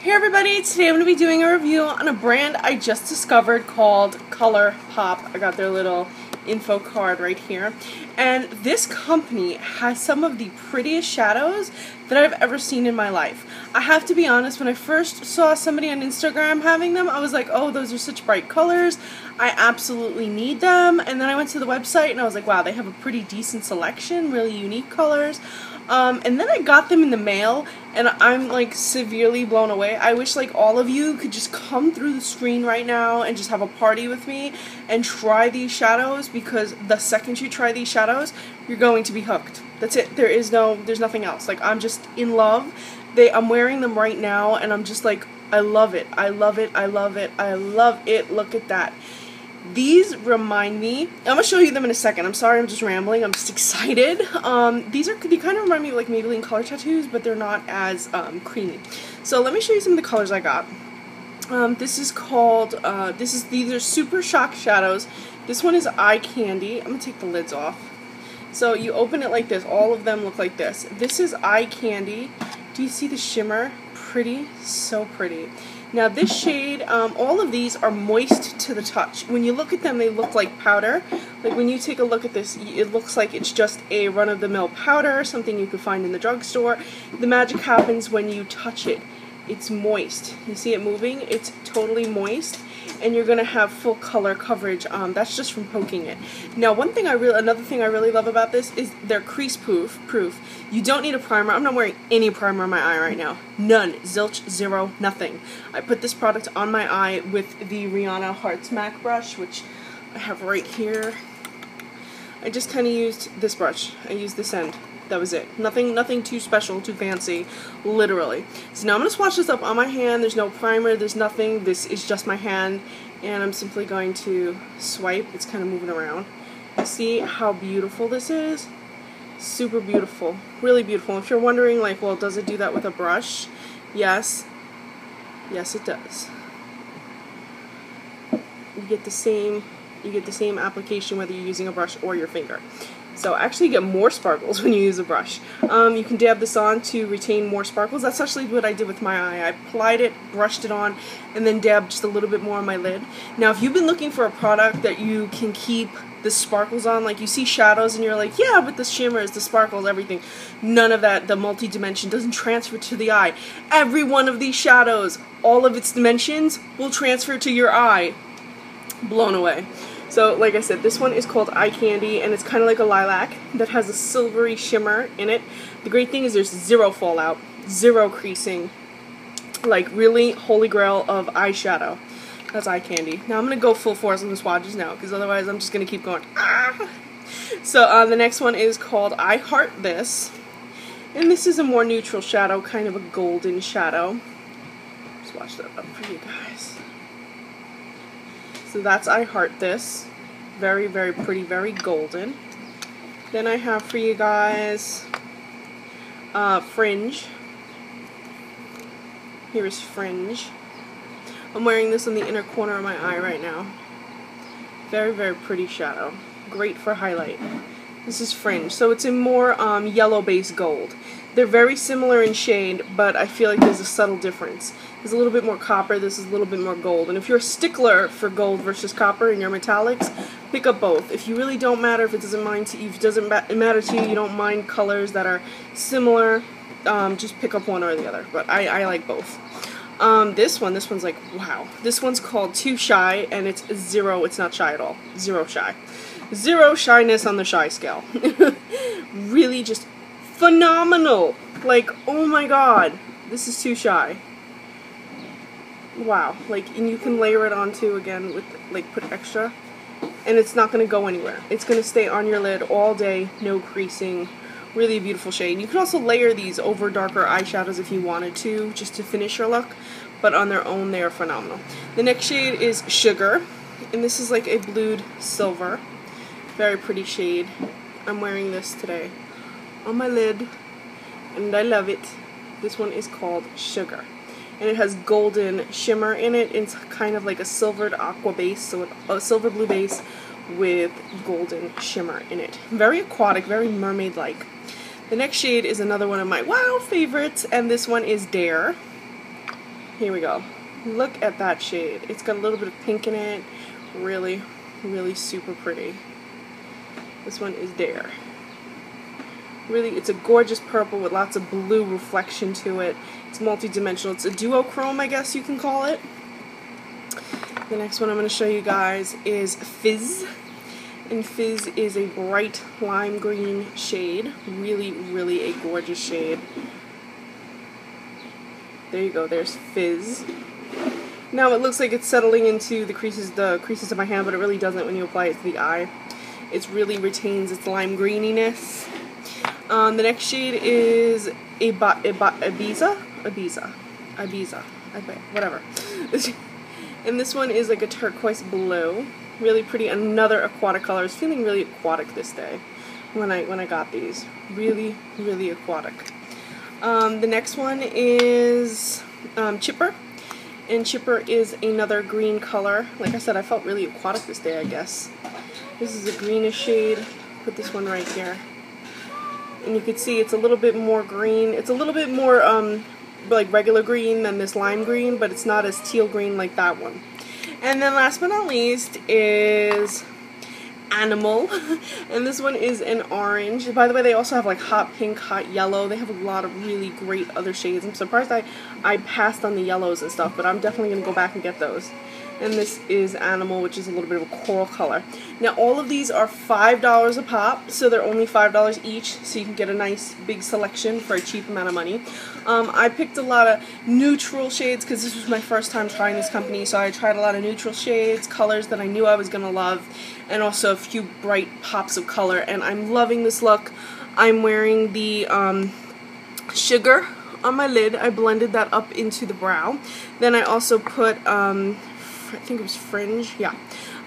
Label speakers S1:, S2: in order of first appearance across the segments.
S1: Hey everybody, today I'm going to be doing a review on a brand I just discovered called ColourPop. I got their little info card right here. And this company has some of the prettiest shadows that I've ever seen in my life. I have to be honest, when I first saw somebody on Instagram having them, I was like, oh, those are such bright colors. I absolutely need them. And then I went to the website and I was like, wow, they have a pretty decent selection, really unique colors. And then I got them in the mail, and I'm like severely blown away. I wish like all of you could just come through the screen right now and just have a party with me and try these shadows, because the second you try these shadows, you're going to be hooked. That's it. There's nothing else. Like, I'm just in love. I'm wearing them right now, and I'm just like, I love it. I love it. I love it. I love it. Look at that. These remind me, I'm going to show you them in a second. I'm sorry, I'm just rambling. I'm just excited. They kind of remind me of like Maybelline color tattoos, but they're not as creamy. So let me show you some of the colors I got. These are Super Shock shadows. This one is Eye Candy. I'm going to take the lids off. So you open it like this. All of them look like this. This is Eye Candy. Do you see the shimmer? Pretty, so pretty. Now this shade, all of these are moist to the touch. When you look at them, they look like powder. Like when you take a look at this, it looks like it's just a run-of-the-mill powder, something you could find in the drugstore. The magic happens when you touch it. It's moist. You see it moving? It's totally moist, and you're gonna have full color coverage. That's just from poking it. Now, another thing I really love about this is they're crease proof. You don't need a primer. I'm not wearing any primer on my eye right now. None. Zilch. Zero. Nothing. I put this product on my eye with the Rihanna Heart Smack brush, which I have right here. I just kind of used this brush. I used this end. That was it. Nothing too special, too fancy, literally. So now I'm going to swatch this up on my hand. There's no primer, there's nothing. This is just my hand, and I'm simply going to swipe. It's kind of moving around. See how beautiful this is? Super beautiful. Really beautiful. If you're wondering, like, well, does it do that with a brush? Yes. Yes, it does. You get the same application whether you're using a brush or your finger. So actually you get more sparkles when you use a brush. You can dab this on to retain more sparkles. That's actually what I did with my eye. I applied it, brushed it on, and then dabbed just a little bit more on my lid. Now if you've been looking for a product that you can keep the sparkles on, like you see shadows and you're like, yeah, but the shimmers, the sparkles, everything. None of that, the multi-dimension doesn't transfer to the eye. Every one of these shadows, all of its dimensions will transfer to your eye. Blown away. So, like I said, this one is called Eye Candy, and it's kind of like a lilac that has a silvery shimmer in it. The great thing is there's zero fallout, zero creasing, like really holy grail of eyeshadow. That's Eye Candy. Now I'm going to go full force on the swatches now, because otherwise I'm just going to keep going. Ah! So the next one is called I Heart This, and this is a more neutral shadow, kind of a golden shadow. Swatch that up for you guys. So that's I Heart This. Very, very pretty, very golden. Then I have for you guys Fringe. Here is Fringe. I'm wearing this in the inner corner of my eye right now. Very, very pretty shadow. Great for highlight. This is Fringe. So it's a more yellow-based gold. They're very similar in shade, but I feel like there's a subtle difference. There's a little bit more copper, this is a little bit more gold. And if you're a stickler for gold versus copper in your metallics, pick up both. If you really don't matter, if it doesn't matter to you, you don't mind colors that are similar, just pick up one or the other. But I like both. This one's like, wow. This one's called Too Shy, and it's zero. It's not shy at all. Zero shy. Zero shyness on the shy scale. Really just phenomenal. Like, oh my god, this is Too Shy. Wow. Like, and you can layer it onto again with, like, put extra, and it's not going to go anywhere. It's going to stay on your lid all day, no creasing. Really beautiful shade. You can also layer these over darker eyeshadows if you wanted to, just to finish your look, but on their own they are phenomenal. The next shade is Sugar, and this is like a blued silver. Very pretty shade. I'm wearing this today on my lid, and I love it. This one is called Sugar, and it has golden shimmer in it. It's kind of like a silvered aqua base, so a silver blue base with golden shimmer in it. Very aquatic, very mermaid-like. The next shade is another one of my wow favorites, and this one is Dare. Here we go. Look at that shade. It's got a little bit of pink in it. Really, really super pretty. This one is there. Really, it's a gorgeous purple with lots of blue reflection to it. It's multi-dimensional. It's a duochrome, I guess you can call it. The next one I'm going to show you guys is Fizz. And Fizz is a bright lime green shade. Really, really a gorgeous shade. There you go, there's Fizz. Now it looks like it's settling into the creases of my hand, but it really doesn't when you apply it to the eye. It really retains its lime greeniness. The next shade is Ibiza, whatever. And this one is like a turquoise blue, really pretty. Another aquatic color. I was feeling really aquatic this day when I got these. Really, really aquatic. The next one is Chipper, and Chipper is another green color. Like I said, I felt really aquatic this day, I guess. This is a greenish shade. Put this one right here. And you can see it's a little bit more green. It's a little bit more like regular green than this lime green, but it's not as teal green like that one. And then last but not least is Animal, and this one is an orange. By the way, they also have like hot pink, hot yellow. They have a lot of really great other shades. I'm surprised I passed on the yellows and stuff, but I'm definitely going to go back and get those. And this is Animal, which is a little bit of a coral color. Now all of these are $5 a pop, so they're only $5 each, so you can get a nice big selection for a cheap amount of money. I picked a lot of neutral shades because this was my first time trying this company, so I tried a lot of neutral shades, colors that I knew I was going to love, and also a few bright pops of color, and I'm loving this look. I'm wearing the Sugar on my lid. I blended that up into the brow. Then I also put I think it was Fringe, yeah.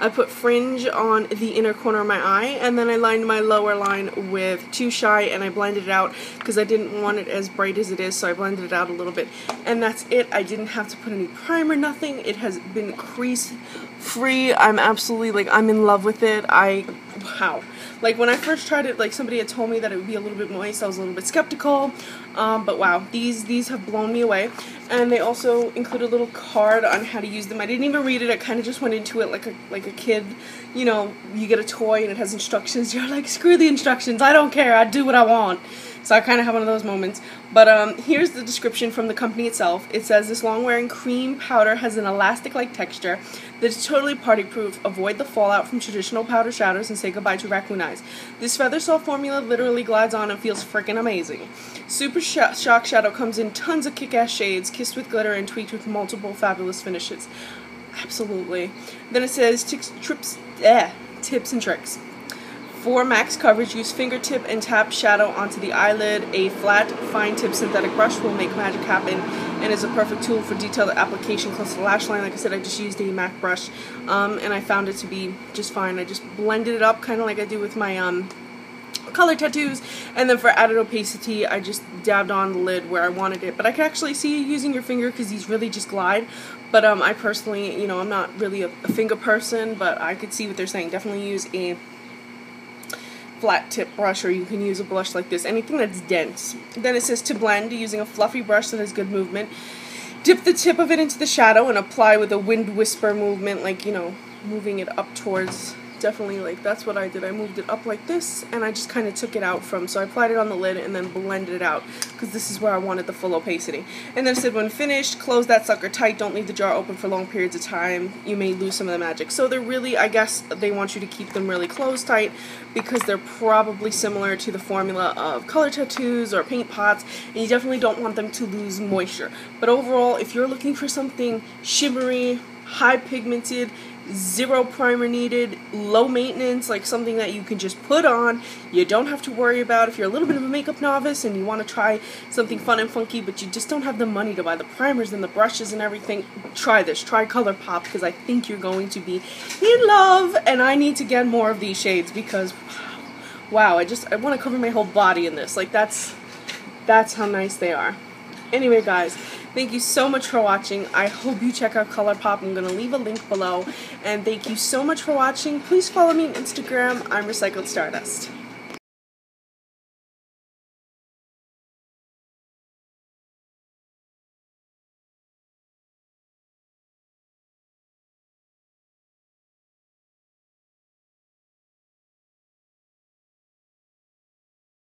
S1: I put Fringe on the inner corner of my eye, and then I lined my lower line with Too Shy, and I blended it out because I didn't want it as bright as it is, so I blended it out a little bit. And that's it. I didn't have to put any primer, nothing. It has been crease free. I'm absolutely, like, I'm in love with it. Wow. Like, when I first tried it, like, somebody had told me that it would be a little bit moist. I was a little bit skeptical, but wow, these have blown me away. And they also include a little card on how to use them. I didn't even read it. I kind of just went into it like a kid. You know, you get a toy and it has instructions. You're like, screw the instructions. I don't care. I do what I want. So I kind of have one of those moments. But here's the description from the company itself. It says, this long-wearing cream powder has an elastic-like texture that is totally party-proof. Avoid the fallout from traditional powder shadows and say goodbye to raccoon eyes. This feather soft formula literally glides on and feels freaking amazing. Super Shock Shadow comes in tons of kick-ass shades, kissed with glitter and tweaked with multiple fabulous finishes. Absolutely. Then it says tips and tricks. For max coverage, use fingertip and tap shadow onto the eyelid. A flat, fine-tip synthetic brush will make magic happen and is a perfect tool for detailed application close to the lash line. Like I said, I just used a MAC brush, and I found it to be just fine. I just blended it up kind of like I do with my color tattoos, and then for added opacity, I just dabbed on the lid where I wanted it. But I can actually see you using your finger because these really just glide. But I personally, you know, I'm not really a finger person, but I could see what they're saying. Definitely use a flat tip brush, or you can use a brush like this, anything that's dense. Then it says to blend using a fluffy brush that has good movement. Dip the tip of it into the shadow and apply with a wind whisper movement, like, you know, moving it up towards, definitely, like, that's what I did. I moved it up like this, and I just kind of took it out from, so I applied it on the lid and then blended it out, because this is where I wanted the full opacity. And then it said, when finished, close that sucker tight. Don't leave the jar open for long periods of time. You may lose some of the magic. So they're really, I guess, they want you to keep them really closed tight, because they're probably similar to the formula of color tattoos or paint pots, and you definitely don't want them to lose moisture. But overall, if you're looking for something shimmery, high pigmented, zero primer needed, low maintenance, like something that you can just put on, you don't have to worry about. If you're a little bit of a makeup novice and you want to try something fun and funky, but you just don't have the money to buy the primers and the brushes and everything, try this. Try ColourPop, because I think you're going to be in love, and I need to get more of these shades because, wow, I want to cover my whole body in this. Like, that's how nice they are. Anyway, guys, thank you so much for watching. I hope you check out ColourPop. I'm going to leave a link below. And thank you so much for watching. Please follow me on Instagram. I'm Recycled Stardust.